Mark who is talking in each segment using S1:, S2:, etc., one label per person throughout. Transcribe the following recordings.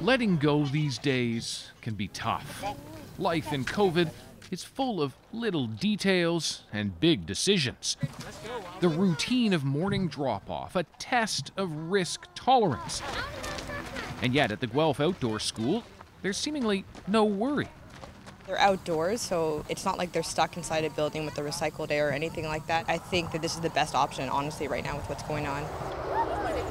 S1: Letting go these days can be tough. Life in COVID is full of little details and big decisions. The routine of morning drop-off, a test of risk tolerance. And yet at the Guelph Outdoor School, there's seemingly no worry.
S2: They're outdoors, so it's not like they're stuck inside a building with the recycled air or anything like that. I think that this is the best option, honestly, right now with what's going on.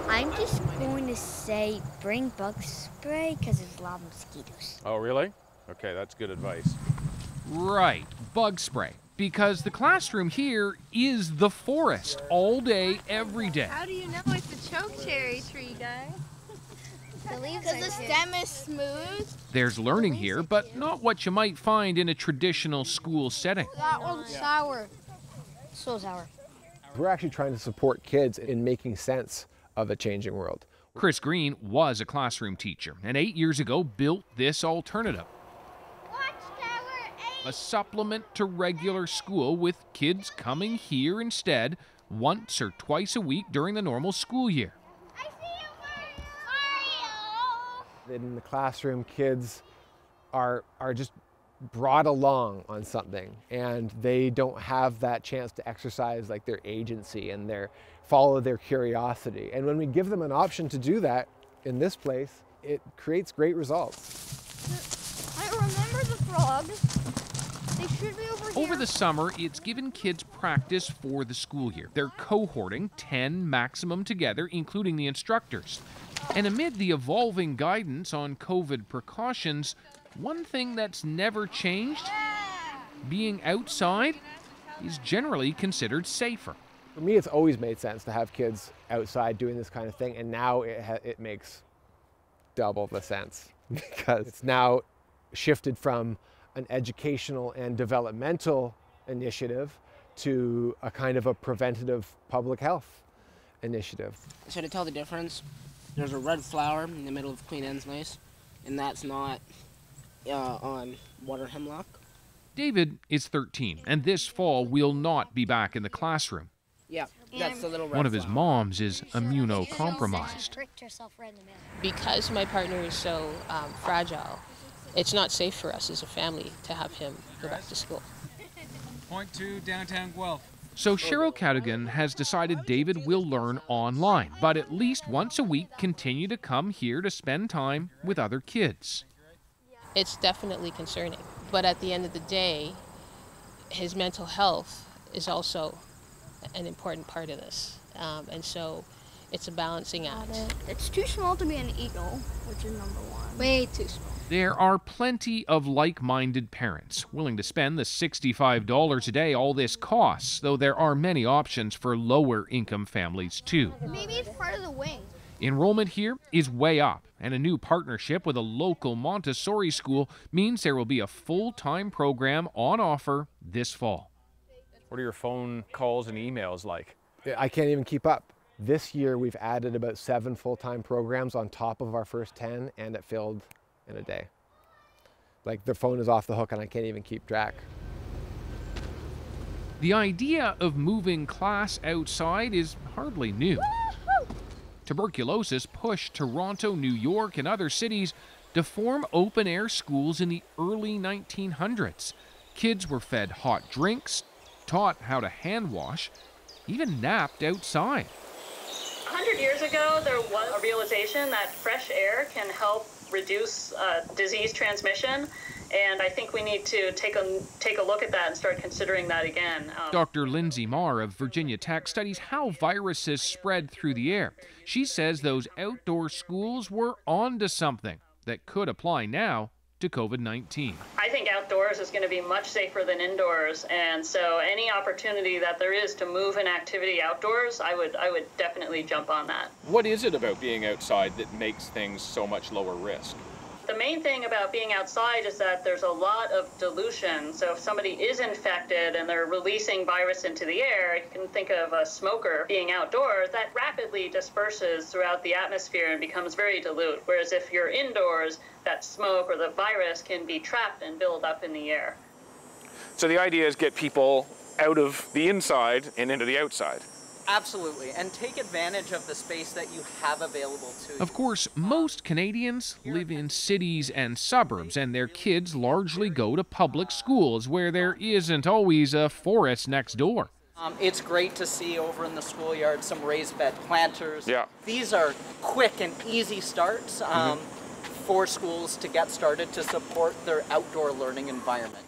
S3: I'm just going to say bring bug spray because there's a lot of mosquitoes.
S4: Oh, really? Okay, that's good advice.
S1: Right, bug spray. Because the classroom here is the forest all day, every day.
S5: How do you know it's a chokecherry tree, guys?
S3: Because the stem is smooth.
S1: There's learning here, but not what you might find in a traditional school setting.
S3: That one's sour. So sour.
S6: We're actually trying to support kids in making sense of a changing world.
S1: Chris Green was a classroom teacher and 8 years ago built this alternative. A supplement to regular school with kids coming here instead once or twice a week during the normal school year.
S3: I see you, Mario!
S6: In the classroom, kids are just brought along on something, and they don't have that chance to exercise like their agency and follow their curiosity. And when we give them an option to do that in this place, it creates great results.
S3: I remember the frogs. They should be over here.
S1: Over the summer, it's given kids practice for the school year. They're cohorting 10 maximum together, including the instructors. And amid the evolving guidance on COVID precautions, one thing that's never changed, being outside, is generally considered safer.
S6: For me, it's always made sense to have kids outside doing this kind of thing, and now it makes double the sense because it's now shifted from an educational and developmental initiative to a kind of a preventative public health initiative.
S7: So to tell the difference, there's a red flower in the middle of Queen Anne's lace, and that's not on water hemlock.
S1: David is 13, and this fall will not be back in the classroom.
S7: Yeah, that's the little red
S1: One of his
S7: flower.
S1: moms is immunocompromised.
S8: Because my partner is so fragile, it's not safe for us as a family to have him go back to school.
S9: Point 2, downtown Guelph.
S1: So Cheryl Cadigan has decided David will learn online, but at least once a week continue to come here to spend time with other kids.
S8: It's definitely concerning, but at the end of the day, his mental health is also an important part of this, and so it's a balancing act.
S3: It's too small to be an eagle, which is number one. Way too small.
S1: There are plenty of like-minded parents willing to spend the $65 a day all this costs, though there are many options for lower-income families too.
S3: Maybe it's part of the wing.
S1: Enrollment here is way up, and a new partnership with a local Montessori school means there will be a full-time program on offer this fall.
S4: What are your phone calls and emails like?
S6: I can't even keep up. This year we've added about 7 full-time programs on top of our first 10, and it filled in a day. Like, the phone is off the hook and I can't even keep track.
S1: The idea of moving class outside is hardly new. Tuberculosis pushed Toronto, New York, and other cities to form open-air schools in the early 1900s. Kids were fed hot drinks, taught how to hand wash, even napped outside.
S10: 100 years ago, there was a realization that fresh air can help reduce disease transmission, and I think we need to take a look at that and start considering that again.
S1: Dr. Lindsay Marr of Virginia Tech studies how viruses spread through the air. She says those outdoor schools were onto something that could apply now to COVID-19.
S10: I think outdoors is going to be much safer than indoors, and so any opportunity that there is to move an activity outdoors, I would definitely jump on that.
S4: What is it about being outside that makes things so much lower risk?
S10: The main thing about being outside is that there's a lot of dilution. So if somebody is infected and they're releasing virus into the air, you can think of a smoker being outdoors, that rapidly disperses throughout the atmosphere and becomes very dilute. Whereas if you're indoors, that smoke or the virus can be trapped and build up in the air.
S4: So the idea is get people out of the inside and into the outside.
S11: Absolutely, and take advantage of the space that you have available to you.
S1: Of course, most Canadians live in cities and suburbs, and their kids largely go to public schools where there isn't always a forest next door.
S11: It's great to see over in the schoolyard some raised bed planters.
S4: Yeah.
S11: These are quick and easy starts for schools to get started to support their outdoor learning environment.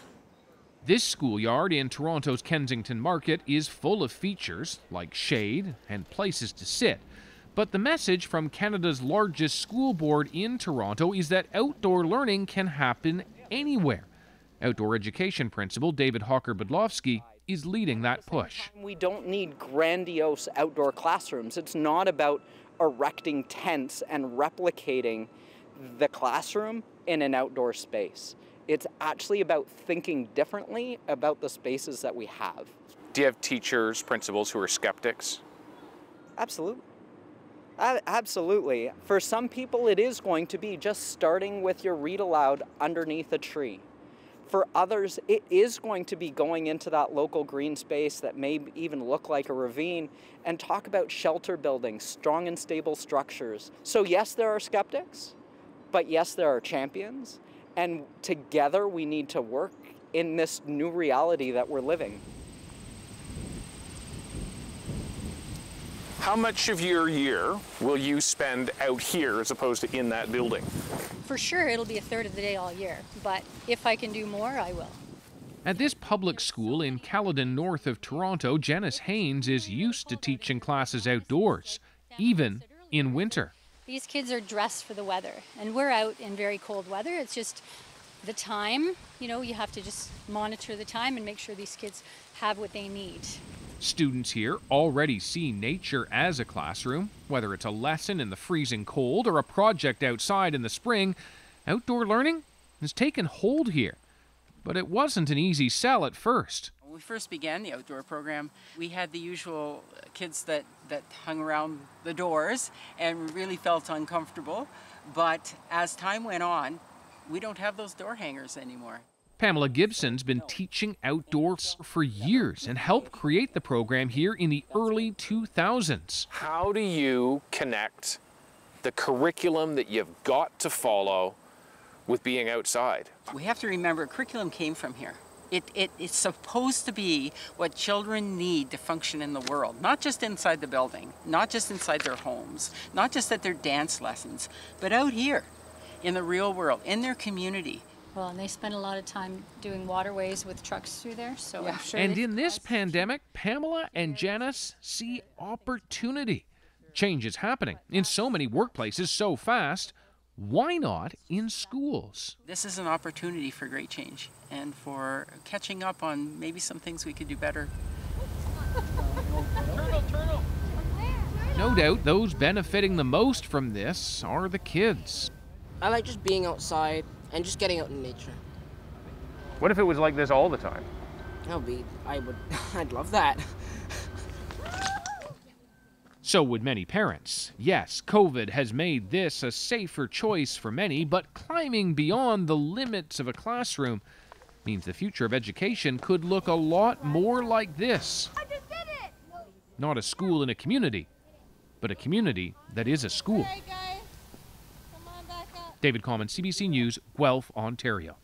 S1: This schoolyard in Toronto's Kensington Market is full of features like shade and places to sit. But the message from Canada's largest school board in Toronto is that outdoor learning can happen anywhere. Outdoor education principal David Hawker-Budlowski is leading that push.
S11: We don't need grandiose outdoor classrooms. It's not about erecting tents and replicating the classroom in an outdoor space. It's actually about thinking differently about the spaces that we have.
S4: Do you have teachers, principals who are skeptics?
S11: Absolutely. Absolutely. For some people, it is going to be just starting with your read aloud underneath a tree. For others, it is going to be going into that local green space that may even look like a ravine and talk about shelter building, strong and stable structures. So yes, there are skeptics, but yes, there are champions. And together we need to work in this new reality that we're living.
S4: How much of your year will you spend out here as opposed to in that building?
S12: For sure, it'll be a third of the day all year, but if I can do more, I will.
S1: At this public school in Caledon, north of Toronto, Janice Haynes is used to teaching classes outdoors, even in winter.
S12: These kids are dressed for the weather, and we're out in very cold weather. It's just the time, you know, you have to just monitor the time and make sure these kids have what they need.
S1: Students here already see nature as a classroom. Whether it's a lesson in the freezing cold or a project outside in the spring, outdoor learning has taken hold here. But it wasn't an easy sell at first.
S13: When we first began the outdoor program, we had the usual kids that hung around the doors and really felt uncomfortable. But as time went on, we don't have those door hangers anymore.
S1: Pamela Gibson's been teaching outdoors for years and helped create the program here in the early 2000s.
S4: How do you connect the curriculum that you've got to follow with being outside?
S13: We have to remember curriculum came from here. It's supposed to be what children need to function in the world, not just inside the building, not just inside their homes, not just at their dance lessons, but out here in the real world, in their community.
S12: Well, and they spend a lot of time doing waterways with trucks through there, so yeah. I'm sure.
S1: And in this pandemic, Pamela and Janice see opportunity. Change is happening in so many workplaces so fast. Why not in schools?
S13: This is an opportunity for great change and for catching up on maybe some things we could do better.
S1: Turtle. No doubt those benefiting the most from this are the kids.
S7: I like just being outside and just getting out in nature.
S4: What if it was like this all the time?
S7: I'd love that.
S1: So would many parents. Yes, COVID has made this a safer choice for many, but climbing beyond the limits of a classroom means the future of education could look a lot more like this.
S5: I just did it!
S1: Not a school in a community, but a community that is a school.
S5: Hey guys, come on back up.
S1: David Common, CBC News, Guelph, Ontario.